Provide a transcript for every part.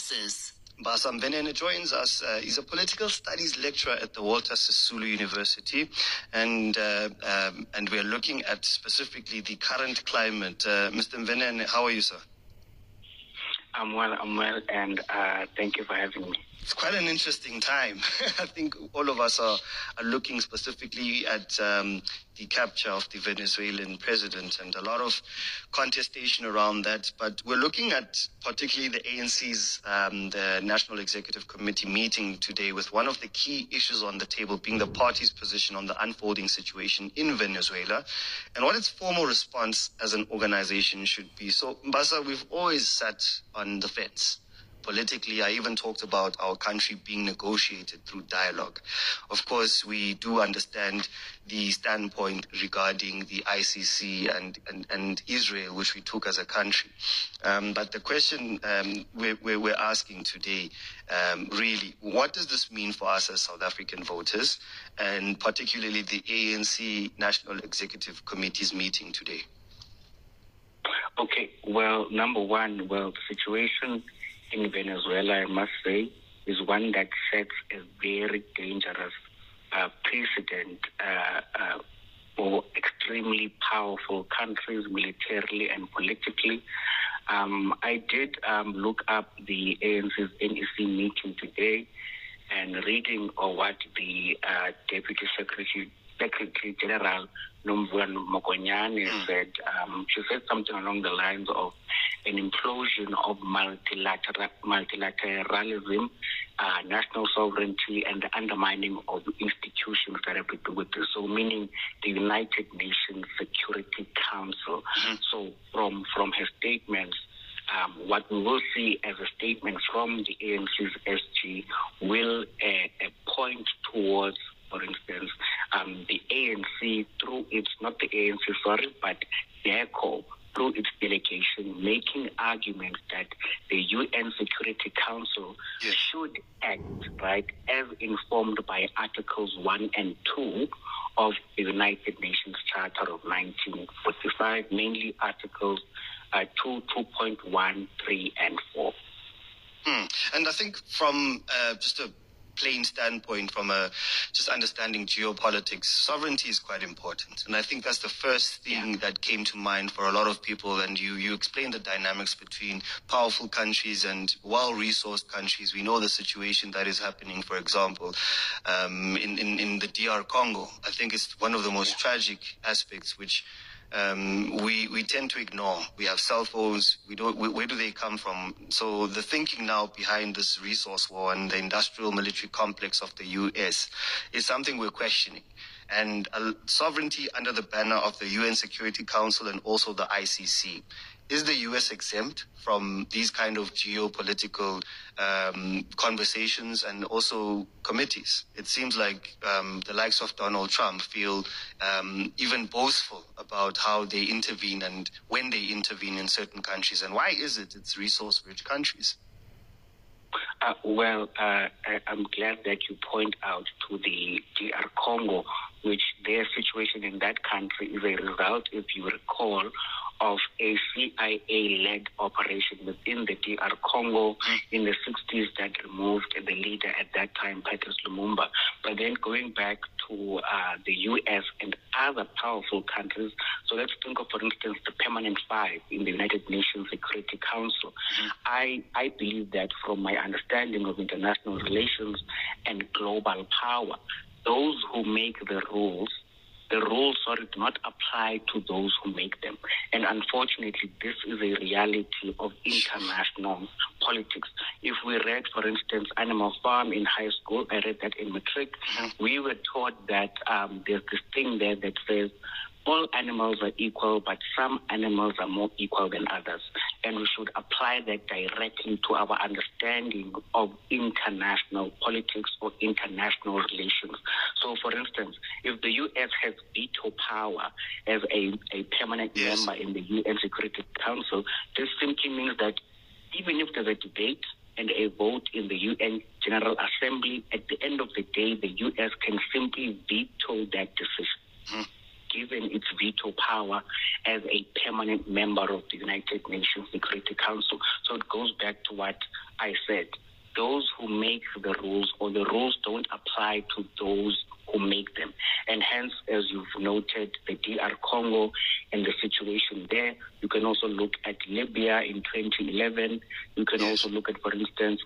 analysis. Mbasa Mvenene joins us. He's a political studies lecturer at the Walter Sisulu University, and we're looking at specifically the current climate. Mr. Mvenene, how are you, sir? I'm well, and thank you for having me. It's quite an interesting time. I think all of us are looking specifically at the capture of the Venezuelan president and a lot of contestation around that. But we're looking at particularly the ANC's, the National Executive Committee meeting today, with one of the key issues on the table being the party's position on the unfolding situation in Venezuela and what its formal response as an organization should be. So, Mbasa, we've always sat on the fence. Politically, I even talked about our country being negotiated through dialogue. Of course, we do understand the standpoint regarding the ICC and Israel, which we took as a country. But the question we're asking today, really, what does this mean for us as South African voters, and particularly the ANC National Executive Committee's meeting today? Okay, well, number one, the situation in Venezuela, I must say, is one that sets a very dangerous precedent for extremely powerful countries militarily and politically. I did look up the ANC's NEC meeting today, and reading what the Deputy Secretary General Nomvula Mokonyane said. She said something along the lines of an implosion of multilateralism, national sovereignty, and the undermining of institutions that have to do with this. So, meaning the United Nations Security Council. So, from her statements, what we will see as a statement from the ANC's SG will point towards, for instance, the ANC through its, not the ANC, sorry, but DECO, through its delegation, making arguments that the UN Security Council should act, right, as informed by Articles 1 and 2 of the United Nations Charter of 1945, mainly Articles 2, 2.1, 3, and 4. And I think from just a plain standpoint, from just understanding geopolitics, sovereignty is quite important. And I think that's the first thing that came to mind for a lot of people. And you explained the dynamics between powerful countries and well-resourced countries. We know the situation that is happening, for example, in the DR Congo. I think it's one of the most tragic aspects, which we tend to ignore. We have cell phones. Where do they come from? So the thinking now behind this resource war and the industrial military complex of the US is something we're questioning. And sovereignty under the banner of the UN Security Council and also the ICC. Is the US exempt from these kind of geopolitical conversations and also committees? It seems like the likes of Donald Trump feel even boastful about how they intervene and when they intervene in certain countries. And why is it it's resource-rich countries? I'm glad that you point out to the DR Congo, which their situation in that country is a result, if you recall, of a CIA-led operation within the DR Congo in the 60s that removed the leader at that time, Patrice Lumumba. But then going back to the US and other powerful countries, so let's think of, for instance, the Permanent Five in the United Nations Security Council. I believe that from my understanding of international relations and global power, those who make the rules do not apply to those who make them. And unfortunately, this is a reality of international politics. If we read, for instance, Animal Farm in high school, I read that in matric, we were taught that there's this thing there that says all animals are equal, but some animals are more equal than others. And we should apply that directly to our understanding of international politics or international relations. So, for instance, if the U.S. has veto power as a permanent member in the UN Security Council, this simply means that even if there's a debate and a vote in the UN General Assembly, at the end of the day, the U.S. can simply veto that decision. given its veto power as a permanent member of the United Nations Security Council. So it goes back to what I said. Those who make the rules, or the rules don't apply to those who make them. And hence, as you've noted, the DR Congo and the situation there. You can also look at Libya in 2011. You can also look at, for instance,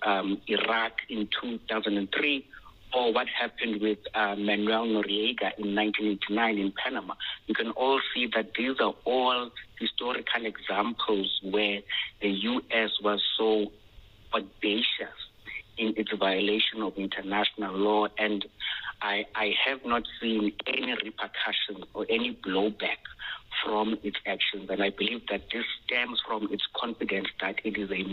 Iraq in 2003, or what happened with Manuel Noriega in 1989 in Panama. You can all see that these are all historical examples where the U.S. was so audacious in its violation of international law, and I have not seen any repercussions or any blowback from its actions. And I believe that this stems from its confidence that it is a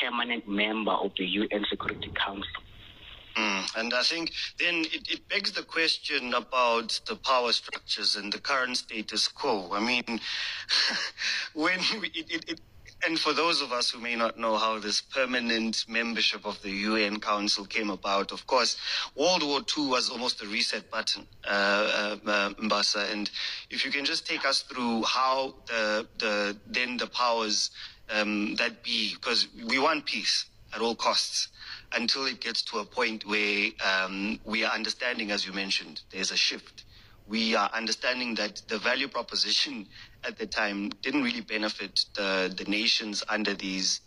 permanent member of the UN Security Council. And I think then it begs the question about the power structures and the current status quo. I mean, and for those of us who may not know how this permanent membership of the UN Council came about, of course, World War II was almost a reset button, Mbasa. And if you can just take us through how the powers that be, because we want peace at all costs, until it gets to a point where we are understanding, as you mentioned, there's a shift. We are understanding that the value proposition at the time didn't really benefit the nations under these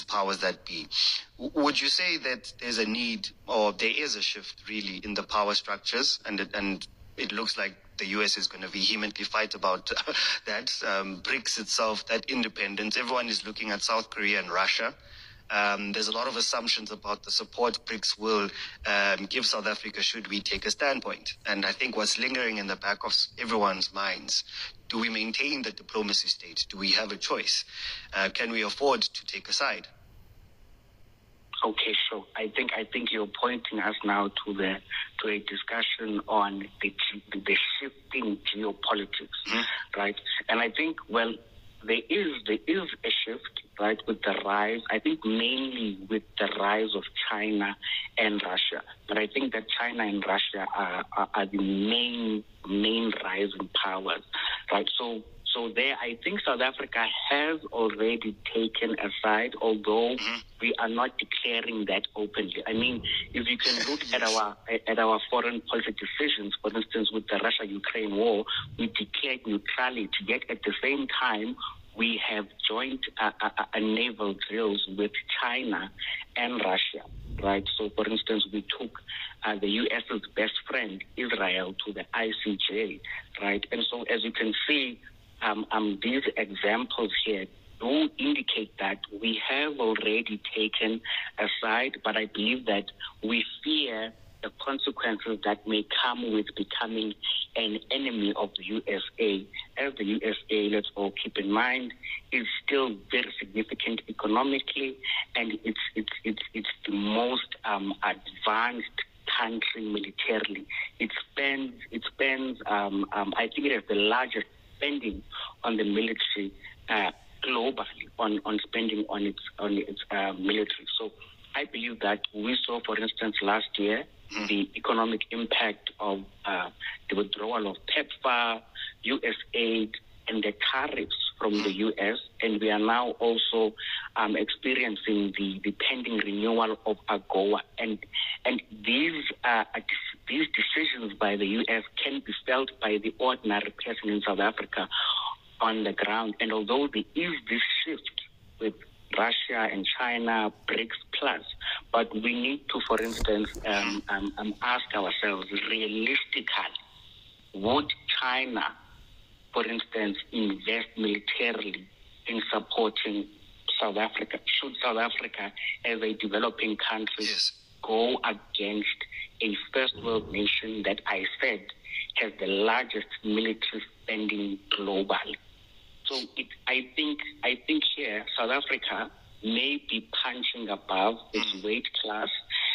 powers that be. Would you say that there's a need, or there is a shift really in the power structures, and it looks like the US is going to vehemently fight about that, BRICS itself, that independence? Everyone is looking at South Korea and Russia. There's a lot of assumptions about the support BRICS will give South Africa should we take a standpoint. And I think what's lingering in the back of everyone's minds, do we maintain the diplomacy state? Do we have a choice? Can we afford to take a side? Okay, sure. I think you're pointing us now to a discussion on the shifting geopolitics, right? And I think, well, there is a shift, right, with the rise, I think mainly with the rise of China and Russia. But I think that China and Russia are the main rising powers, right? So there, I think South Africa has already taken a side, although we are not declaring that openly. I mean, if you can look at our foreign policy decisions, for instance, with the Russia-Ukraine war, we declared neutrality, yet at the same time, we have joint naval drills with China and Russia, right? So, for instance, we took the U.S.'s best friend, Israel, to the ICJ, right? And so, as you can see, these examples here do indicate that we have already taken a side, but I believe that we fear the consequences that may come with becoming an enemy of the USA, as the USA, let's all keep in mind, is still very significant economically, and it's the most advanced country militarily. It spends I think it has the largest spending on the military globally, on spending on its military. So I believe that we saw, for instance, last year, the economic impact of the withdrawal of PEPFAR, US aid, and the tariffs from the US, and we are now also experiencing the pending renewal of AGOA, and these decisions by the US can be felt by the ordinary person in South Africa on the ground. And although there is this shift with Russia and China, BRICS plus, but we need to, for instance, ask ourselves realistically, would China, for instance, invest militarily in supporting South Africa? Should South Africa, as a developing country, go against a first world nation that I said has the largest military spending globally? So I think here South Africa may be punching above its weight class,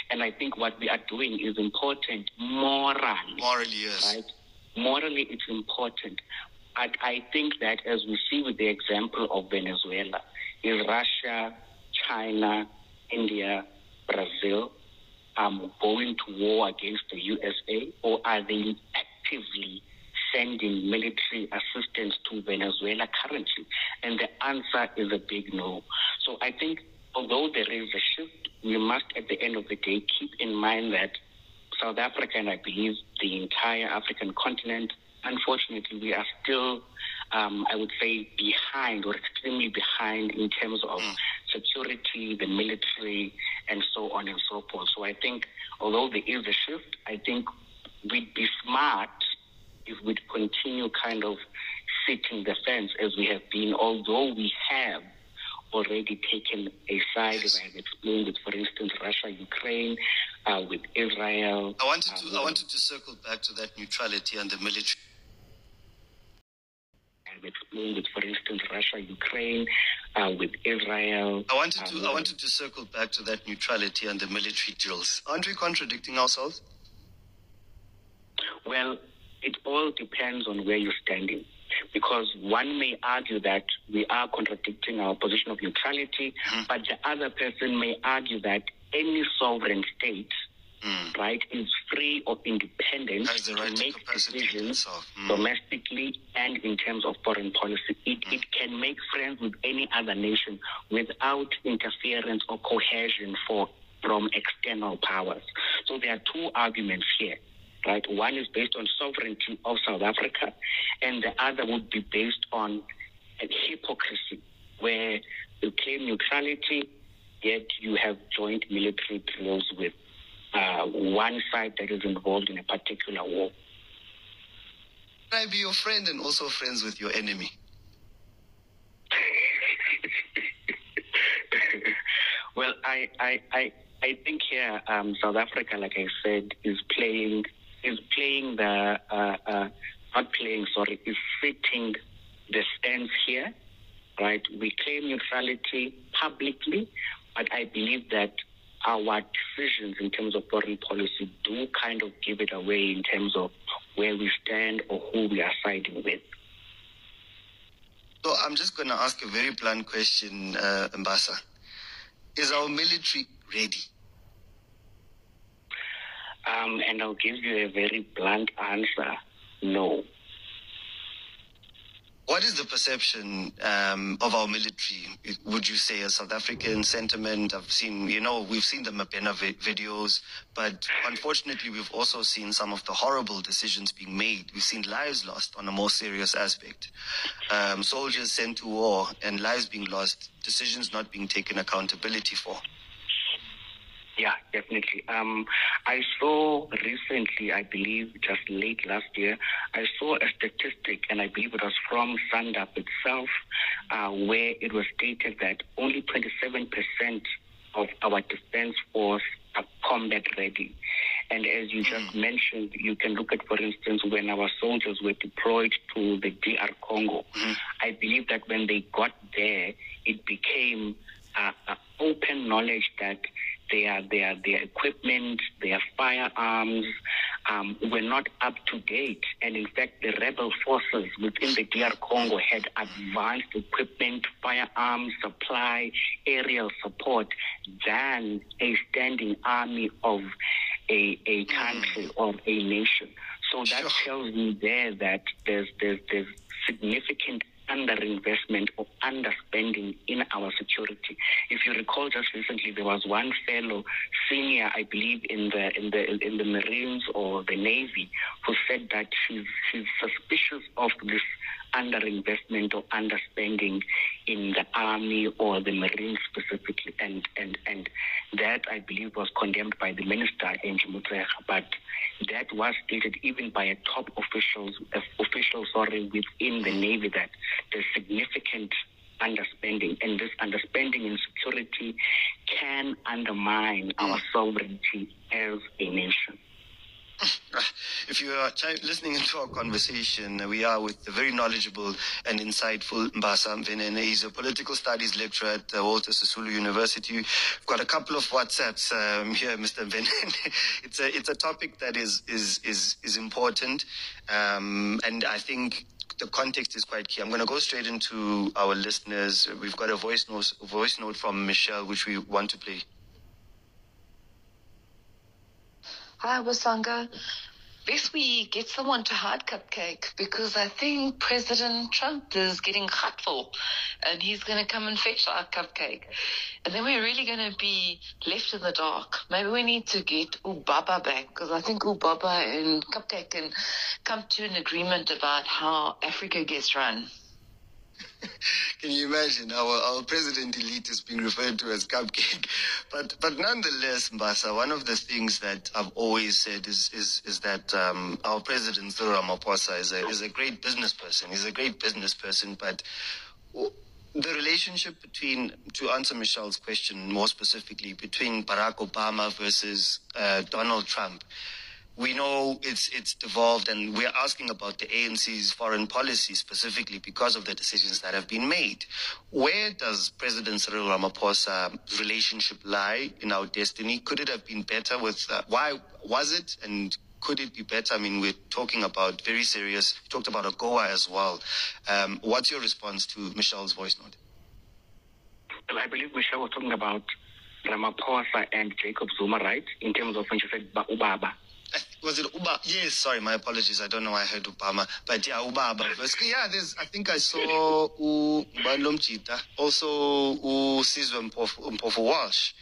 and I think what we are doing is important morally. Morally, yes. Right? Morally, it's important. I think that, as we see with the example of Venezuela, is Russia, China, India, Brazil going to war against the USA, or are they actively sending military assistance to Venezuela currently? And the answer is a big no. So I think although there is a shift, we must at the end of the day keep in mind that South Africa, and I believe the entire African continent, unfortunately, we are still, I would say, behind or extremely behind in terms of security, the military, and so on and so forth. So I think although there is a shift, I think we'd be smart if we'd continue kind of sitting the fence as we have been, although we have already taken a side, as I have explained with, for instance, Russia, Ukraine, with Israel. I wanted to circle back to that neutrality and the military. I've explained with, for instance, Russia, Ukraine, with Israel. I wanted to circle back to that neutrality and the military drills. Aren't we contradicting ourselves? Well, it all depends on where you're standing. Because one may argue that we are contradicting our position of neutrality, but the other person may argue that any sovereign state, right, is free or independent to make decisions domestically and in terms of foreign policy. It can make friends with any other nation without interference or cohesion from external powers. So there are two arguments here. Right? One is based on sovereignty of South Africa, and the other would be based on a hypocrisy, where you claim neutrality, yet you have joint military drills with one side that is involved in a particular war. Can I be your friend and also friends with your enemy? Well, I think here South Africa, like I said, is sitting the stance here, right? We claim neutrality publicly, but I believe that our decisions in terms of foreign policy do kind of give it away in terms of where we stand or who we are siding with. So I'm just going to ask a very blunt question, Mbasa. Is our military ready? And I'll give you a very blunt answer, no. What is the perception of our military, would you say, a South African sentiment? We've seen the Mapena videos, but unfortunately we've also seen some of the horrible decisions being made. We've seen lives lost on a more serious aspect. Soldiers sent to war and lives being lost, decisions not being taken accountability for. Yeah, definitely. I saw recently, I believe just late last year, I saw a statistic, and I believe it was from SANDAP itself, where it was stated that only 27% of our defense force are combat ready. And as you just mentioned, you can look at, for instance, when our soldiers were deployed to the DR Congo. I believe that when they got there, it became open knowledge that their equipment, their firearms were not up to date. And in fact, the rebel forces within the DR Congo had advanced equipment, firearms, supply, aerial support than a standing army of a country or a nation. So that tells me there that there's significant underinvestment or underspending in our security. If you recall, just recently there was one fellow senior, I believe, in the Marines or the Navy, who said that she's suspicious of this underinvestment or underspending in the Army or the Marines specifically, and that, I believe, was condemned by the minister, Angie Motshekga, but that was stated even by a top official within the Navy, that there's significant underspending, and this underspending in security can undermine our sovereignty as a nation. If you are listening into our conversation, we are with the very knowledgeable and insightful Mbasa Mvenene. He's a political studies lecturer at Walter Sisulu University. We've got a couple of WhatsApps here, Mr. Mvenene. It's a topic that is important, and I think the context is quite key. I'm going to go straight into our listeners. We've got a voice note from Michelle, which we want to play. Hi, Basanga. best we get someone to hide Cupcake, because I think President Trump is getting hurtful and he's going to come and fetch our Cupcake. And then we're really going to be left in the dark. Maybe we need to get Ubaba back, because I think Ubaba and Cupcake can come to an agreement about how Africa gets run. Can you imagine our president elite is being referred to as Cupcake? But nonetheless, Mbasa, one of the things that I've always said is that our president Cyril Ramaphosa is a great business person. He's a great business person, but the relationship between, to answer Michelle's question more specifically, between Barack Obama versus Donald Trump, we know it's devolved, and we're asking about the ANC's foreign policy specifically because of the decisions that have been made. Where does President Cyril Ramaphosa's relationship lie in our destiny? Could it have been better with, why was it, and could it be better? I mean, we're talking about very serious, we talked about AGOA as well. What's your response to Michelle's voice note? Well, I believe Michelle was talking about Ramaphosa and Jacob Zuma, right? In terms of when she said Ubaba. Was it Ubaba? Yes, sorry, my apologies. I don't know why I heard Obama. But yeah, Ubaba. Yeah, I think I saw Balomchita, also Sizwe Mpofu Walsh,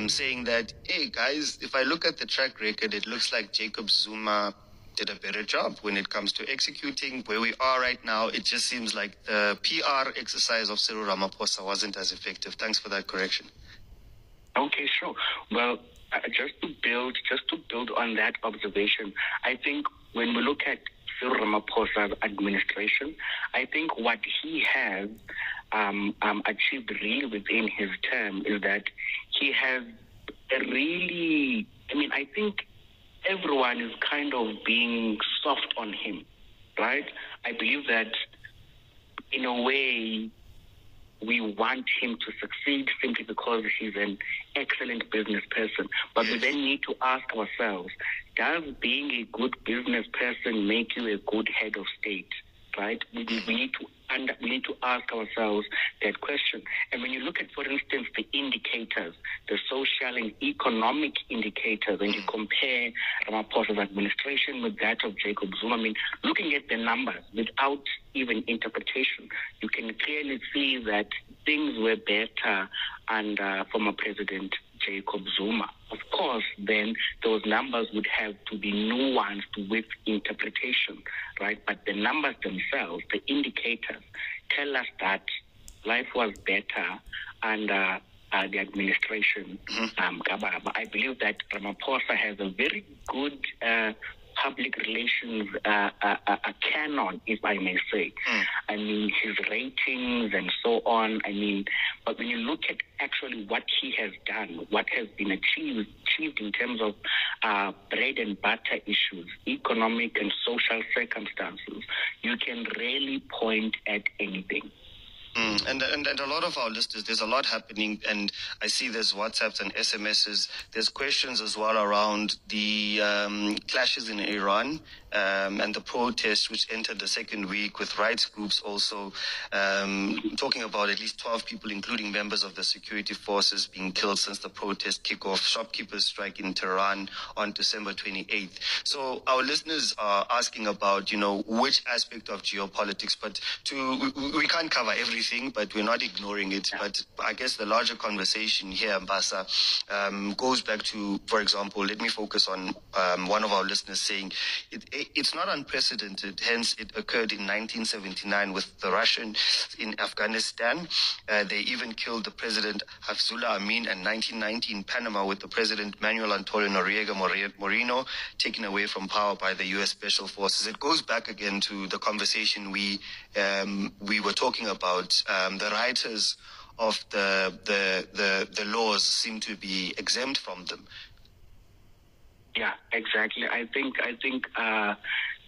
saying that, hey guys, if I look at the track record, it looks like Jacob Zuma did a better job when it comes to executing. Where we are right now, it just seems like the PR exercise of Cyril Ramaphosa wasn't as effective. Thanks for that correction. Okay, sure. Well, just to build on that observation, I think when we look at Cyril Ramaphosa's administration, I think what he has achieved really within his term is that he has really, I think everyone is kind of being soft on him, right? I believe that in a way, we want him to succeed simply because he's an excellent business person. But we then need to ask ourselves, does being a good business person make you a good head of state? Right? We need to ask ourselves that question. And when you look at, for instance, the indicators, the social and economic indicators, when you compare Ramaphosa's administration with that of Jacob Zuma, looking at the numbers without even interpretation, you can clearly see that things were better under former President Jacob Zuma. Of course, then those numbers would have to be nuanced with interpretation, right? But the numbers themselves, the indicators, tell us that life was better under the administration Kababa. I believe that Ramaphosa has a very good public relations canon, if I may say. His ratings and so on. But when you look at actually what he has done, what has been achieved in terms of bread and butter issues, economic and social circumstances, you can really point at anything. And a lot of our listeners, there's a lot happening, and I see there's WhatsApps and SMSs. There's questions as well around the clashes in Iran and the protests which entered the second week, with rights groups also talking about at least 12 people, including members of the security forces, being killed since the protest kickoff. Shopkeepers strike in Tehran on December 28th. So our listeners are asking about, which aspect of geopolitics, but we can't cover everything, but we're not ignoring it. But I guess the larger conversation here, Mbasa, goes back to, for example, let me focus on one of our listeners saying it's not unprecedented. Hence, it occurred in 1979 with the Russians in Afghanistan. They even killed the president Hafizullah Amin, and 1990 in Panama with the president Manuel Antonio Noriega Moreno taken away from power by the U.S. Special Forces. It goes back again to the conversation we were talking about. The writers of the laws seem to be exempt from them. Yeah, exactly. I think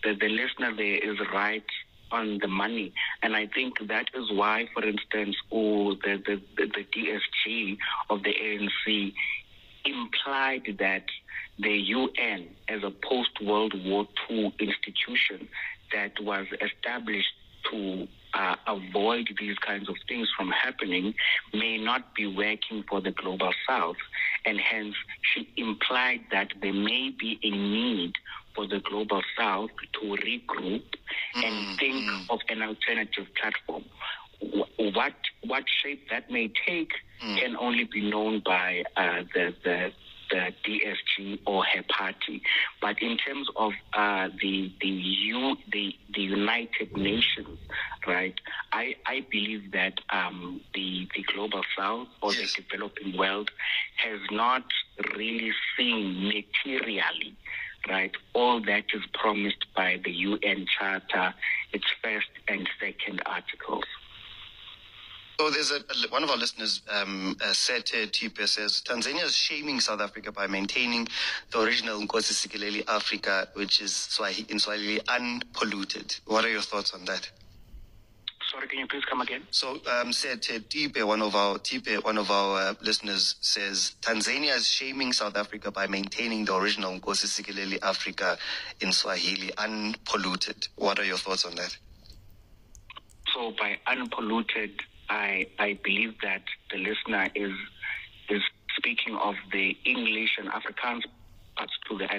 the listener there is right on the money, and I think that is why, for instance, the DSG of the ANC implied that the UN, as a post-World War II institution that was established to avoid these kinds of things from happening, may not be working for the global south. And hence, she implied that there may be a need for the Global South to regroup and think of an alternative platform. What shape that may take can only be known by the DSG or her party. But in terms of the United Nations, right, I believe that the Global South or the developing world has not really seen materially, right, all that is promised by the UN Charter, its first and second articles. So there's one of our listeners, Sete Tipe, says, Tanzania is shaming South Africa by maintaining the original Nkosi Sikelel Africa, which is in Swahili unpolluted. What are your thoughts on that? Sorry, can you please come again? So Sete Tipe, one of our listeners, says, Tanzania is shaming South Africa by maintaining the original Nkosi Sikelel Africa in Swahili unpolluted. What are your thoughts on that? So by unpolluted, I believe that the listener is speaking of the English and Afrikaans parts to the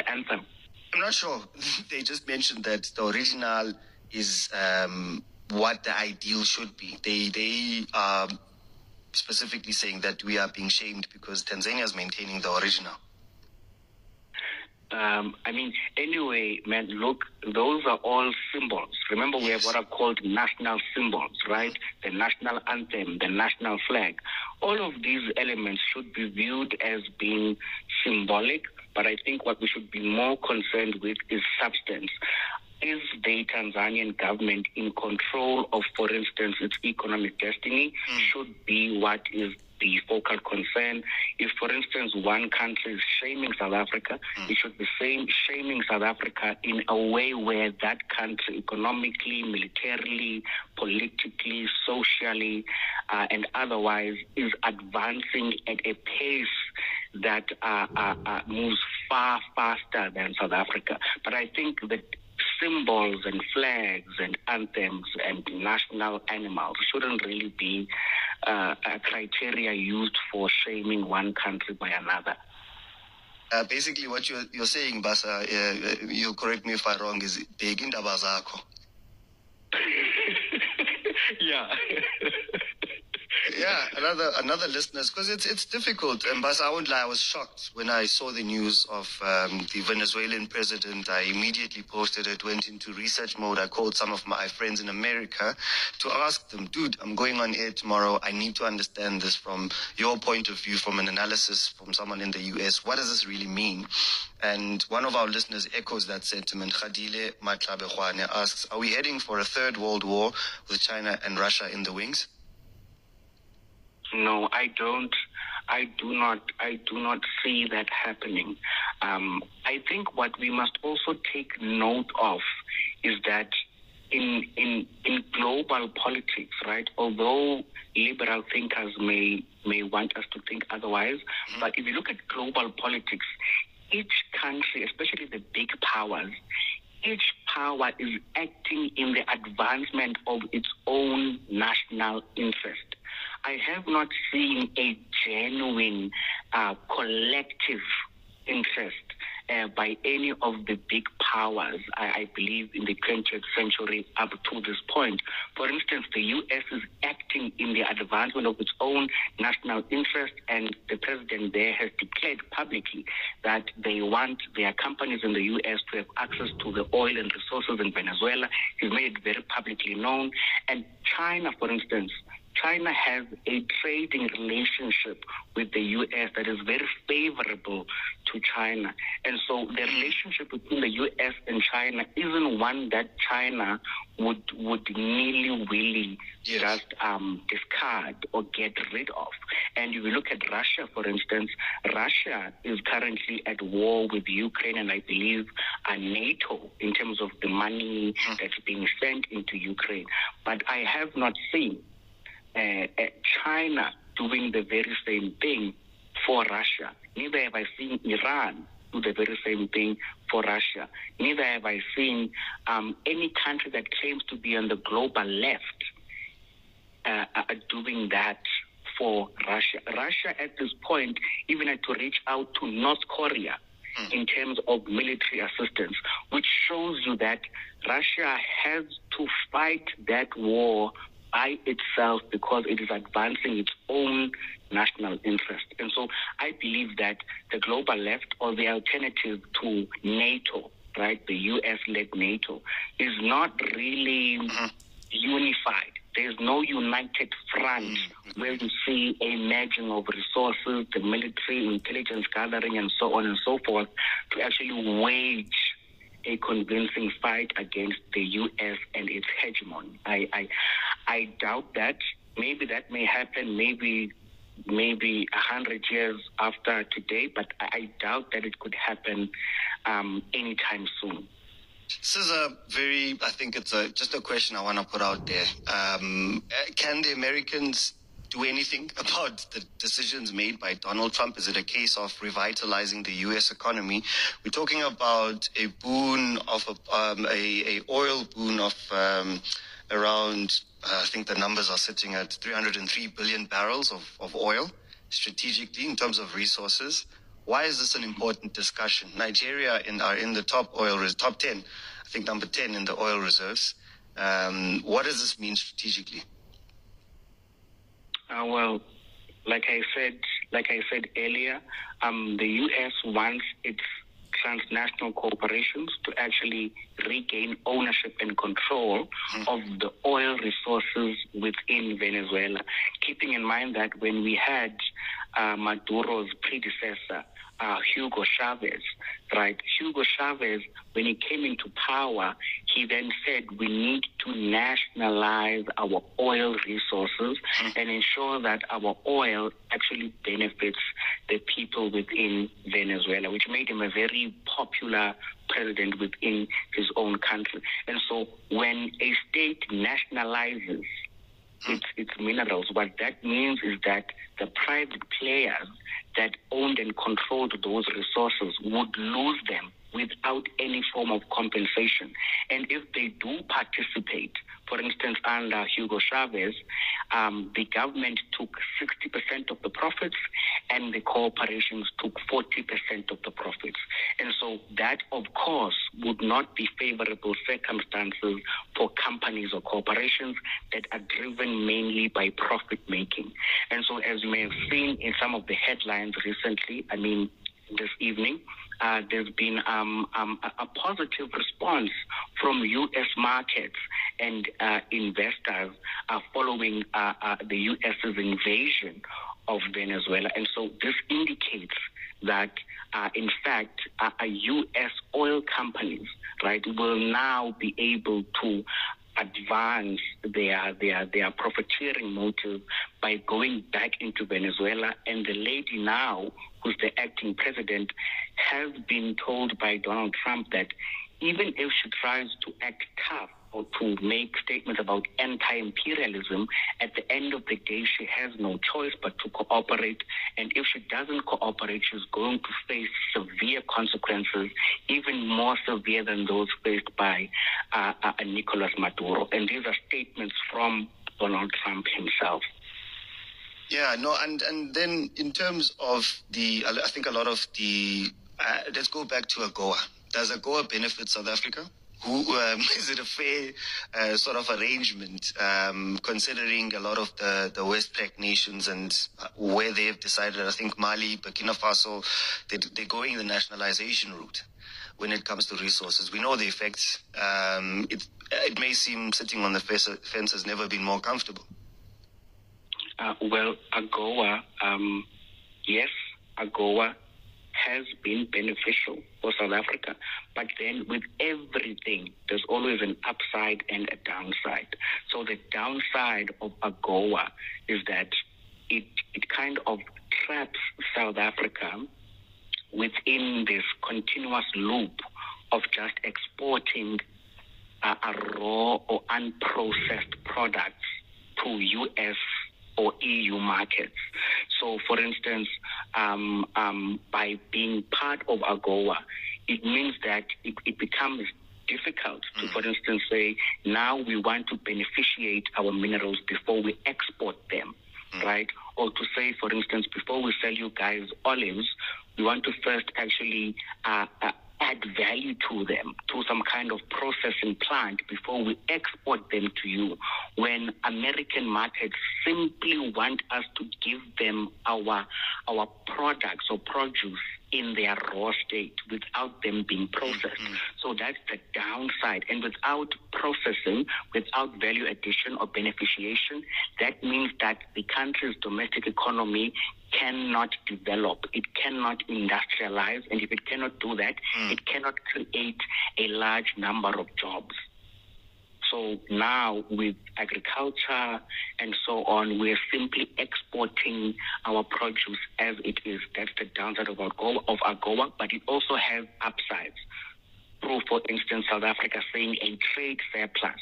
anthem. I'm not sure. They just mentioned that the original is what the ideal should be. They are specifically saying that we are being shamed because Tanzania is maintaining the original. Anyway, man, look, those are all symbols. Remember, we have what are called national symbols, right? The national anthem, the national flag. All of these elements should be viewed as being symbolic, but I think what we should be more concerned with is substance. Is the Tanzanian government in control of, for instance, its economic destiny? Should be what is the focal concern. If, for instance, one country is shaming South Africa, it should be shaming South Africa in a way where that country economically, militarily, politically, socially, and otherwise is advancing at a pace that moves far faster than South Africa. But I think that symbols and flags and anthems and national animals shouldn't really be a criteria used for shaming one country by another. Basically, what you're saying, Basa, you correct me if I'm wrong, is indaba zakho. Yeah. Yeah, another listeners, because it's difficult. But I won't lie, I was shocked when I saw the news of the Venezuelan president. I immediately posted it, went into research mode. I called some of my friends in America to ask them, dude, I'm going on air tomorrow. I need to understand this from your point of view, from an analysis from someone in the US. What does this really mean? And one of our listeners echoes that sentiment. Khadile Matlabehwane asks, are we heading for a third world war with China and Russia in the wings? No, I don't. I do not see that happening. I think what we must also take note of is that in global politics, right? Although liberal thinkers may want us to think otherwise, but if you look at global politics, each country, especially the big powers, each power is acting in the advancement of its own national interest. I have not seen a genuine collective interest by any of the big powers, I believe, in the 20th century up to this point. For instance, the U.S. is acting in the advancement of its own national interest, and the president there has declared publicly that they want their companies in the U.S. to have access to the oil and resources in Venezuela. He's made it very publicly known. And China, for instance, China has a trading relationship with the U.S. that is very favorable to China. And so the relationship between the U.S. and China isn't one that China would nilly-willy just discard or get rid of. And if you look at Russia, for instance, Russia is currently at war with Ukraine and I believe NATO in terms of the money that's being sent into Ukraine. But I have not seen China doing the very same thing for Russia. Neither have I seen Iran do the very same thing for Russia. Neither have I seen any country that claims to be on the global left doing that for Russia. Russia at this point even had to reach out to North Korea in terms of military assistance, which shows you that Russia has to fight that war by itself because it is advancing its own national interest. And so I believe that the global left, or the alternative to NATO, right, the US-led NATO, is not really unified. There's no united front where you see a merging of resources, the military, intelligence gathering, and so on and so forth, to actually wage a convincing fight against the US and its hegemony. I doubt that. Maybe that may happen, maybe 100 years after today, but I doubt that it could happen anytime soon. This is I think it's just a question I want to put out there. Can the Americans do anything about the decisions made by Donald Trump? Is it a case of revitalizing the U.S. economy? We're talking about a boon of a oil boon of around, I think the numbers are sitting at 303 billion barrels of oil strategically in terms of resources. Why is this an important discussion? Nigeria are in the top 10, I think number 10 in the oil reserves. What does this mean strategically? Well, like I said earlier, the U.S. wants its transnational corporations to actually regain ownership and control of the oil resources within Venezuela, keeping in mind that when we had Maduro's predecessor, Hugo Chavez, right? Hugo Chavez, when he came into power, he then said we need to nationalize our oil resources and ensure that our oil actually benefits the people within Venezuela, which made him a very popular president within his own country. And so when a state nationalizes its minerals, what that means is that the private players that owned and controlled those resources would lose them without any form of compensation. And if they do participate, for instance, under Hugo Chavez, the government took 60% of the profits and the corporations took 40% of the profits. And so that, of course, would not be favorable circumstances for companies or corporations that are driven mainly by profit making. And so, as you may have seen in some of the headlines recently, this evening, there's been a positive response from U.S. markets and investors following the U.S.'s invasion of Venezuela. And so this indicates that, in fact, U.S. oil companies, right, will now be able to advance their profiteering motive by going back into Venezuela. And the lady now, who's the acting president, has been told by Donald Trump that even if she tries to act tough or to make statements about anti-imperialism, at the end of the day, she has no choice but to cooperate. And if she doesn't cooperate, she's going to face severe consequences, even more severe than those faced by Nicolas Maduro. And these are statements from Donald Trump himself. Yeah, no, and then in terms of I think a lot of let's go back to AGOA. Does AGOA benefit South Africa? Is it a fair sort of arrangement, considering a lot of the West Pac nations and where they've decided? I think Mali, Burkina Faso, they're going the nationalization route when it comes to resources. We know the effects. It may seem sitting on the fence has never been more comfortable. Well, AGOA, yes, AGOA has been beneficial for South Africa. But then with everything, there's always an upside and a downside. So the downside of AGOA is that it kind of traps South Africa within this continuous loop of just exporting a raw or unprocessed products to U.S. or EU markets. So, for instance, by being part of AGOA, it means that it becomes difficult to, for instance, say, now we want to beneficiate our minerals before we export them, right? Or to say, for instance, before we sell you guys olives, we want to first actually add value to them, to some kind of processing plant before we export them to you. When American markets simply want us to give them our products or produce in their raw state without them being processed. So that's the downside. And without processing, without value addition or beneficiation, that means that the country's domestic economy cannot develop. It cannot industrialize. And if it cannot do that, it cannot create a large number of jobs. So now with agriculture and so on, we're simply exporting our produce as it is. That's the downside of AGOA, but it also has upsides. Through, for instance, South Africa saying a trade surplus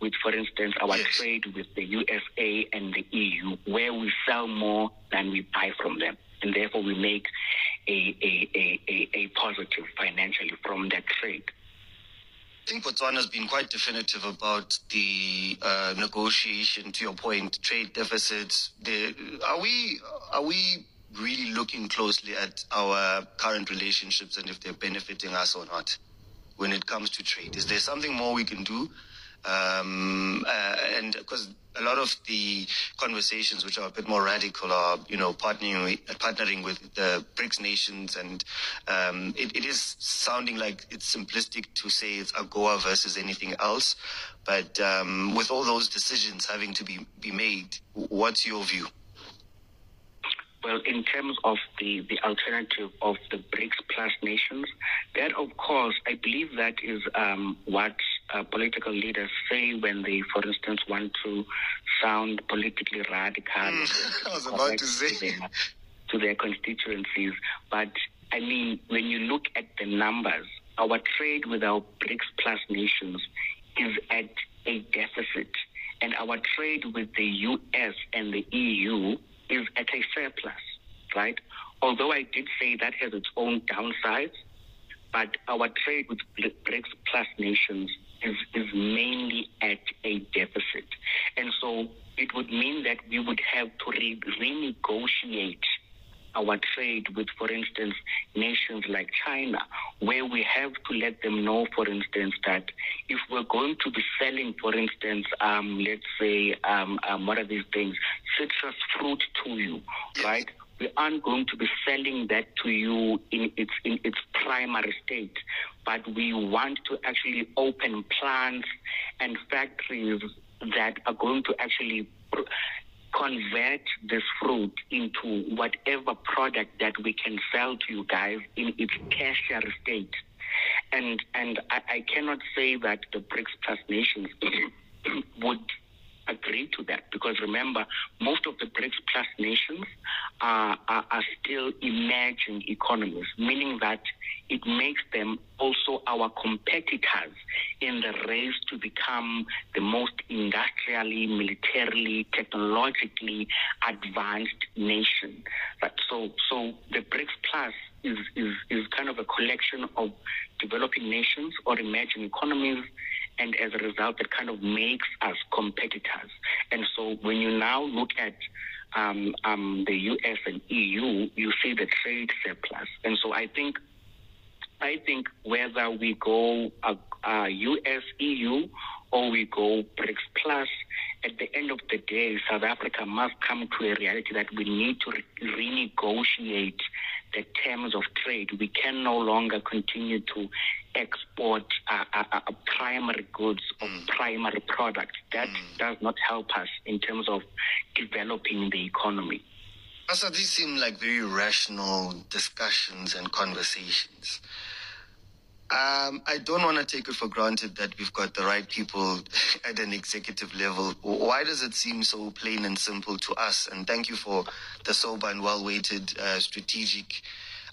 with, for instance, our trade with the USA and the EU, where we sell more than we buy from them. And therefore we make a positive financially from that trade. I think Botswana has been quite definitive about the negotiation, to your point, trade deficits. Are we really looking closely at our current relationships and if they're benefiting us or not when it comes to trade? Is there something more we can do? And because a lot of the conversations which are a bit more radical are, partnering with the BRICS nations, and it is sounding like it's simplistic to say it's AGOA versus anything else. But with all those decisions having to be made, what's your view? Well, in terms of the alternative of the BRICS plus nations, that, of course, I believe that is what political leaders say when they, for instance, want to sound politically radical. I was about to say. To their constituencies. But, I mean, when you look at the numbers, our trade with our BRICS plus nations is at a deficit. And our trade with the US and the EU is at a surplus, right? Although I did say that has its own downsides, but our trade with BRICS plus nations is mainly at a deficit. And so it would mean that we would have to renegotiate our trade with, for instance, nations like China, where we have to let them know, for instance, that if we're going to be selling, for instance, let's say, what are these things, citrus fruit to you, right? We aren't going to be selling that to you in its primary state, but we want to actually open plants and factories that are going to actually convert this fruit into whatever product that we can sell to you guys in its tertiary state. And I cannot say that the BRICS plus nations would agree to that, because remember, most of the BRICS plus nations are still emerging economies, meaning that it makes them also our competitors in the race to become the most industrially, militarily, technologically advanced nation. So the BRICS plus is kind of a collection of developing nations or emerging economies, and as a result, it kind of makes us competitors. And so when you now look at the US and EU, you see the trade surplus. And so I think whether we go US, EU, or we go BRICS plus, at the end of the day, South Africa must come to a reality that we need to renegotiate the terms of trade. We can no longer continue to export primary goods or primary products. That does not help us in terms of developing the economy. So these seem like very rational discussions and conversations. I don't want to take it for granted that we've got the right people at an executive level. Why does it seem so plain and simple to us? And thank you for the sober and well-weighted strategic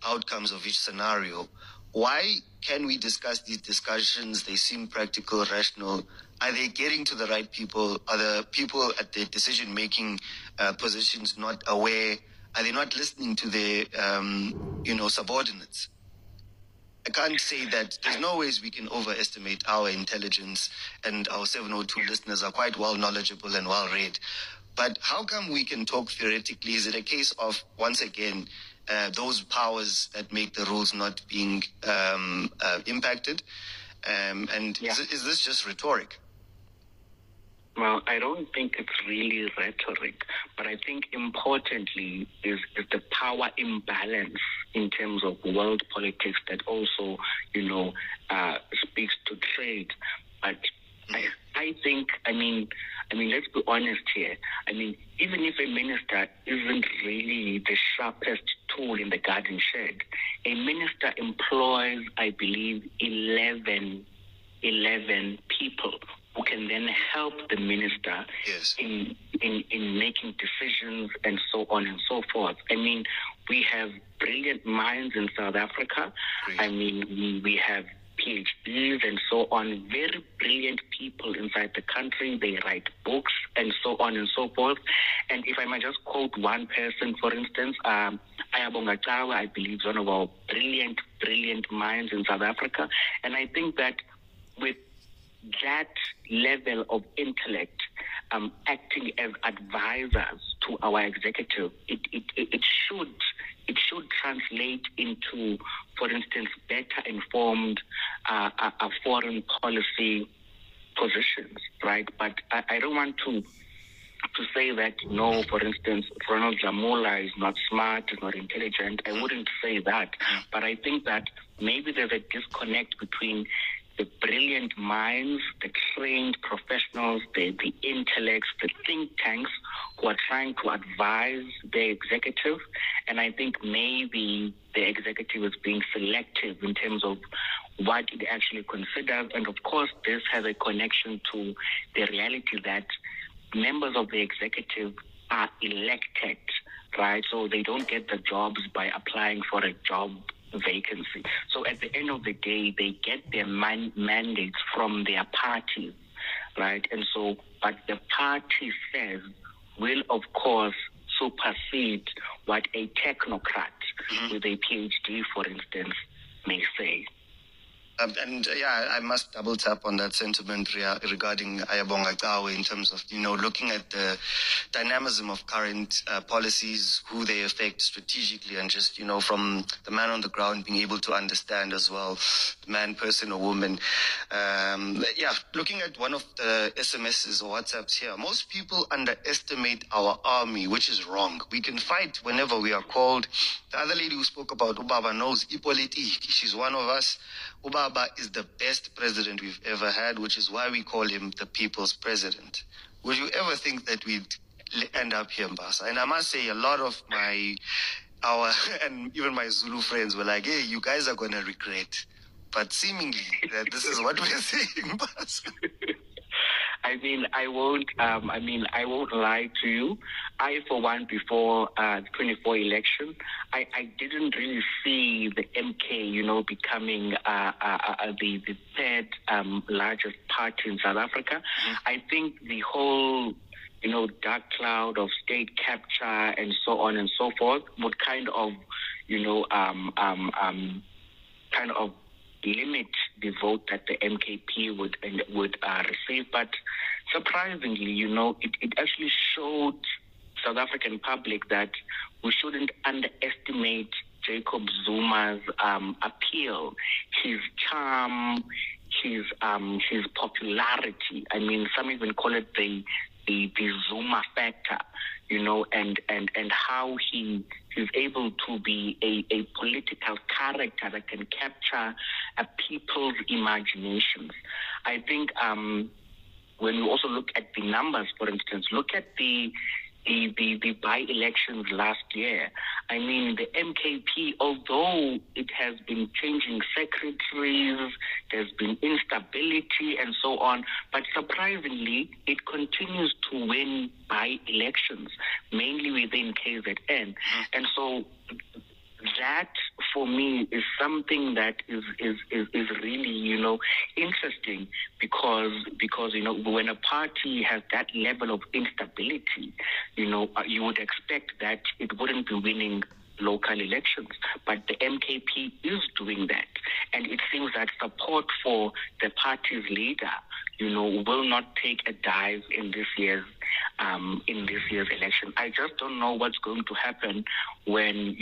outcomes of each scenario. Why can we discuss these discussions? They seem practical, rational. Are they getting to the right people? Are the people at the decision-making positions not aware? Are they not listening to their, subordinates? I can't say that. There's no ways we can overestimate our intelligence, and our 702 listeners are quite well knowledgeable and well read. But how come we can talk theoretically? Is it a case of, once again, those powers that make the rules not being impacted? Is this just rhetoric? Well, I don't think it's really rhetoric, but I think importantly is the power imbalance in terms of world politics that also, speaks to trade. But I think, let's be honest here. Even if a minister isn't really the sharpest tool in the garden shed, a minister employs, I believe, 11 people who can then help the minister in making decisions and so on and so forth. We have brilliant minds in South Africa. We have PhDs and so on, very brilliant people inside the country. They write books and so on and so forth. And if I might just quote one person, for instance, Ayabonga Cawa, I believe, is one of our brilliant minds in South Africa. And I think that with that level of intellect acting as advisors to our executive, it should translate into, for instance, better informed foreign policy positions, right? But I don't want to say that, for instance, Ronald Lamola is not smart, is not intelligent. I wouldn't say that. But I think that maybe there's a disconnect between the brilliant minds, the trained professionals, the intellects, the think tanks who are trying to advise the executive. And I think maybe the executive is being selective in terms of what it actually considers. And of course, this has a connection to the reality that members of the executive are elected, right? So they don't get the jobs by applying for a job vacancy. So at the end of the day, they get their mandates from their parties, right? And so what the party says will, of course, supersede what a technocrat with a PhD, for instance, may say. I must double tap on that sentiment regarding Ayabonga Cawa in terms of, looking at the dynamism of current policies, who they affect strategically, and just, from the man on the ground being able to understand as well, the man, person, or woman. Looking at one of the SMSs or WhatsApps here, most people underestimate our army, which is wrong. We can fight whenever we are called. The other lady who spoke about Ubaba knows Ipoliti. She's one of us. Ubaba is the best president we've ever had, which is why we call him the people's president. Would you ever think that we'd end up here, Mbasa? And I must say, a lot of and even my Zulu friends were like, hey, you guys are going to regret. But seemingly, that this is what we're saying, Mbasa. I won't lie to you. I, for one, before the 24 election, I didn't really see the MK, becoming the third largest party in South Africa. I think the whole, dark cloud of state capture and so on and so forth would kind of limit the vote that the MKP would receive. But surprisingly, it actually showed South African public that we shouldn't underestimate Jacob Zuma's appeal, his charm, his popularity. Some even call it the Zuma factor, and how he is able to be a political character that can capture people's imaginations. I think when we also look at the numbers, for instance, look at the by-elections last year. The MKP, although it has been changing secretaries, there's been instability and so on, but surprisingly, it continues to win by-elections, mainly within KZN. And so that, for me, is something that is really, interesting because when a party has that level of instability, you would expect that it wouldn't be winning local elections. But the MKP is doing that. And it seems that support for the party's leader, will not take a dive in this year's election. I just don't know what's going to happen when,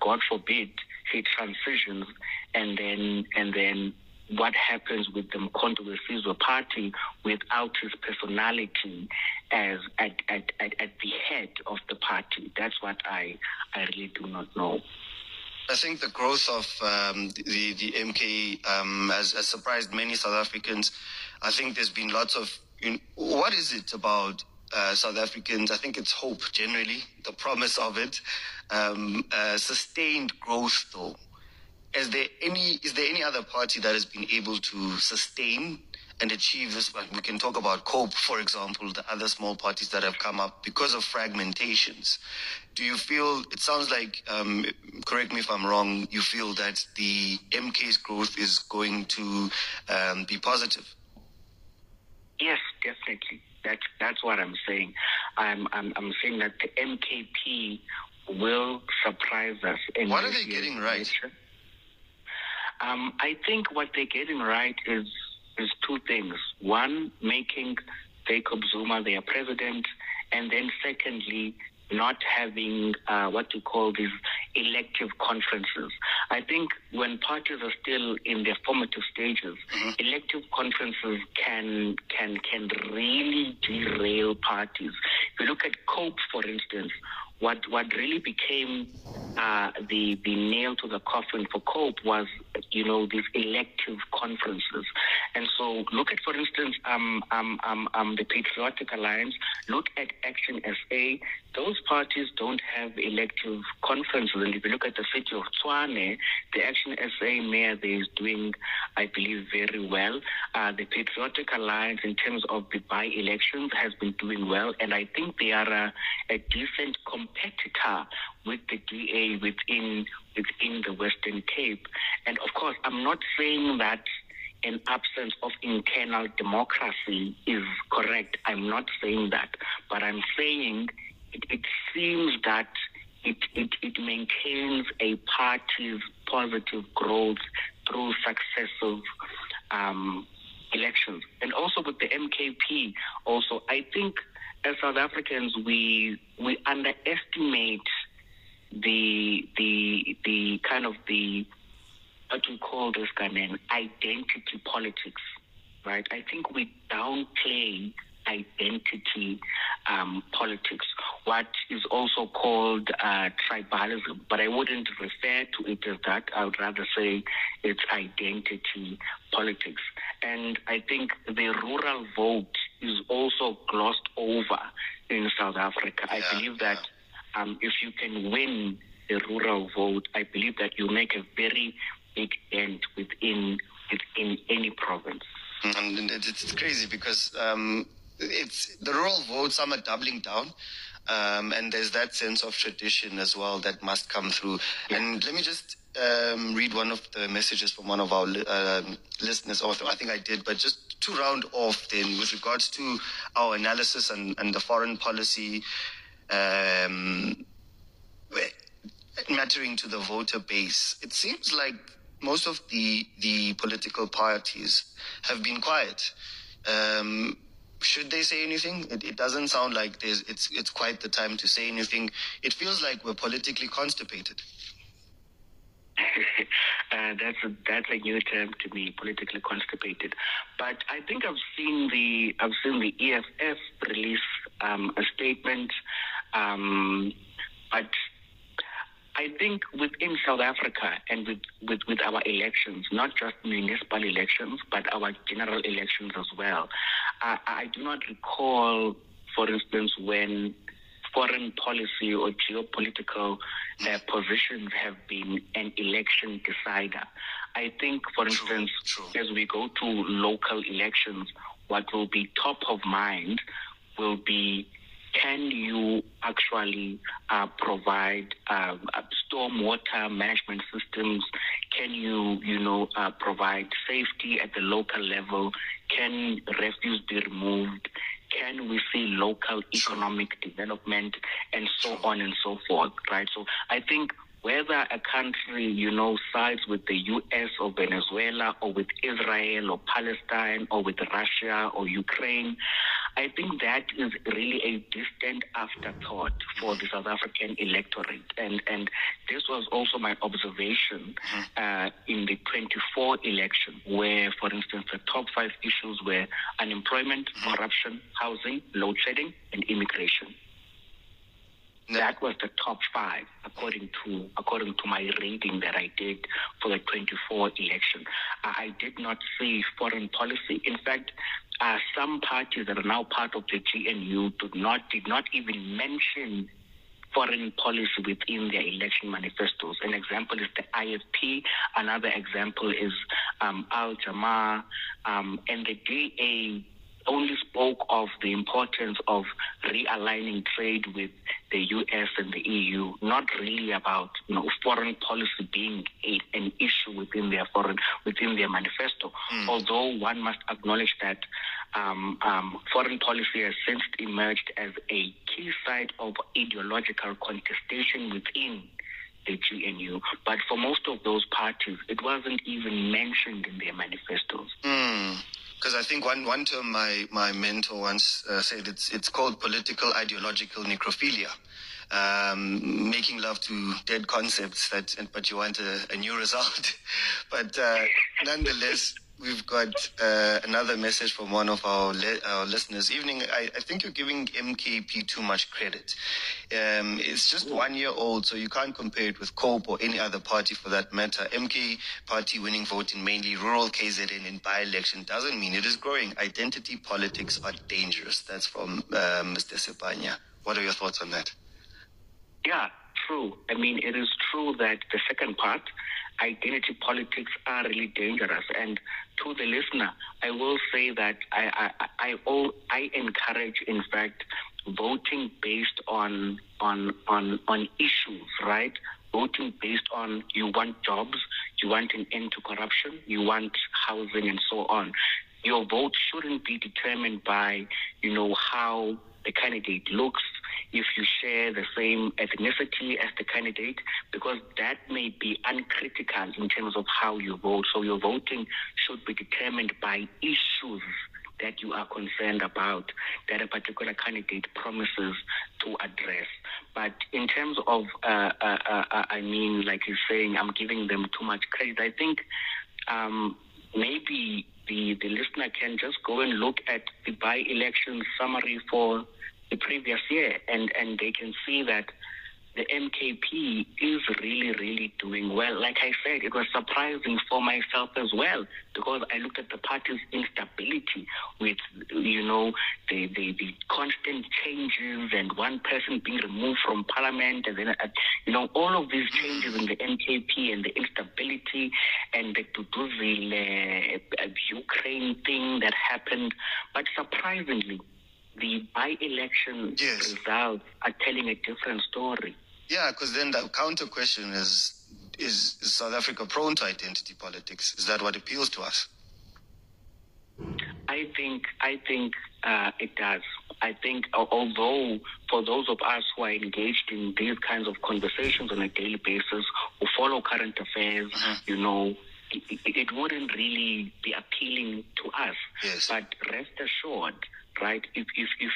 God forbid, he transitions, and then what happens with the Mkhonto weSizwe party without his personality as at the head of the party. That's what I really do not know. I think the growth of the MK has surprised many South Africans. I think there's been lots of, what is it about South Africans? I think it's hope generally, the promise of it. Sustained growth though. Is there any other party that has been able to sustain and achieve this? We can talk about COPE, for example, the other small parties that have come up because of fragmentations. Do you feel, it sounds like, correct me if I'm wrong, you feel that the MK's growth is going to be positive? Yes, definitely. That's what I'm saying. I'm saying that the MKP will surprise us. What are they getting right? I think what they're getting right is two things. One, making Jacob Zuma their president, and then secondly, not having what you call these elective conferences. I think when parties are still in their formative stages, elective conferences can really derail parties. If you look at COPE, for instance, what really became the nail to the coffin for COPE was, these elective conferences. And so look at, for instance, the Patriotic Alliance, look at Action SA. Those parties don't have elective conferences. And if you look at the city of Tshwane, the Action SA mayor there is doing, I believe, very well. The Patriotic Alliance, in terms of the by-elections, has been doing well. And I think they are a decent competitor with the DA within the Western Cape. And of course, I'm not saying that an absence of internal democracy is correct. I'm not saying that. But I'm saying it seems that it maintains a party's positive growth through successive elections. And also with the MKP, also, I think as South Africans, we underestimate the kind of the, what we call this kind of identity politics, right? I think we downplay identity politics, what is also called tribalism, but I wouldn't refer to it as that. I would rather say it's identity politics. And I think the rural vote is also glossed over in South Africa. I believe that if you can win the rural vote, I believe that you make a very big dent within any province. And it's crazy because it's the rural vote, some are doubling down. And there's that sense of tradition as well that must come through. Yeah. And let me just read one of the messages from one of our listeners. Or I think I did, but just to round off then with regards to our analysis and the foreign policy mattering to the voter base. It seems like most of the political parties have been quiet. Should they say anything? It doesn't sound like it's quite the time to say anything. It feels like we're politically constipated. That's a new term to me, politically constipated. But I think I've seen the EFF release a statement. But I think within South Africa and with our elections, not just municipal elections, but our general elections as well, I do not recall, for instance, when foreign policy or geopolitical positions have been an election decider. I think, for instance, as we go to local elections, what will be top of mind will be, can you actually provide stormwater management systems? Can you, provide safety at the local level? Can refuse be removed? can we see local economic development, and so on and so forth, right? So I think whether a country, sides with the U.S. or Venezuela or with Israel or Palestine or with Russia or Ukraine, I think that is really a distant afterthought for the South African electorate. And this was also my observation in the 24 election, where, for instance, the top 5 issues were unemployment, corruption, housing, load shedding, and immigration. That was the top 5, according to my reading that I did for the 24 election. I did not see foreign policy. In fact, some parties that are now part of the GNU did not even mention foreign policy within their election manifestos. An example is the IFP. Another example is Al Jamaa, and the DA only spoke of the importance of realigning trade with the US and the EU, not really about foreign policy being an issue within their manifesto. Although one must acknowledge that foreign policy has since emerged as a key site of ideological contestation within the GNU. But for most of those parties, it wasn't even mentioned in their manifestos. Because I think one term my mentor once said, it's called political ideological necrophilia. Making love to dead concepts, but you want a new result. But nonetheless, we've got another message from one of our listeners. Evening, I think you're giving MKP too much credit. It's just 1 year old, so you can't compare it with COPE or any other party for that matter. MK party winning vote in mainly rural KZN in by-election doesn't mean it is growing. Identity politics are dangerous. That's from Mr. Sepanya. What are your thoughts on that? Yeah, true. I mean, it is true that the second part, identity politics, are really dangerous. And to the listener, I will say that I encourage, in fact, voting based on issues, right? Voting based on, you want jobs, you want an end to corruption, you want housing, and so on. Your vote shouldn't be determined by, how the candidate looks, if you share the same ethnicity as the candidate, because that may be uncritical in terms of how you vote. So your voting should be determined by issues that you are concerned about, that a particular candidate promises to address. But in terms of, like you're saying, I'm giving them too much credit, I think maybe the listener can just go and look at the by-election summary for the previous year, and they can see that the MKP is really, really doing well. Like I said, it was surprising for myself as well, because I looked at the party's instability with, the constant changes and one person being removed from parliament, and then, all of these changes in the MKP and the instability and the Duduzile Ukraine thing that happened. But surprisingly, the by-election results are telling a different story. Yeah, because then the counter question is South Africa prone to identity politics? Is that what appeals to us? I think it does. I think although for those of us who are engaged in these kinds of conversations on a daily basis, who follow current affairs, it wouldn't really be appealing to us. Yes. But rest assured, right, if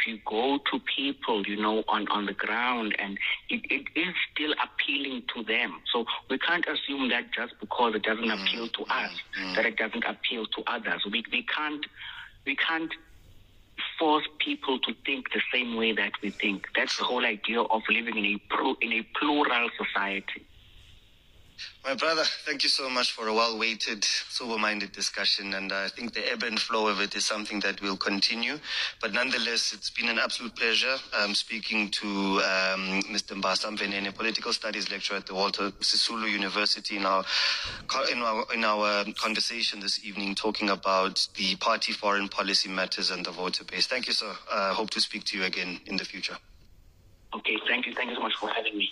you go to people, on the ground, and it is still appealing to them. So we can't assume that just because it doesn't appeal to us, that it doesn't appeal to others. We can't force people to think the same way that we think. That's the whole idea of living in a plural society. My brother, thank you so much for a well-weighted, sober-minded discussion, and I think the ebb and flow of it is something that will continue. But nonetheless, it's been an absolute pleasure speaking to Mr. Mbasa Mvenene, political studies lecturer at the Walter Sisulu University, in our conversation this evening, talking about the party foreign policy matters and the voter base. Thank you, sir. Hope to speak to you again in the future. Okay, thank you so much for having me.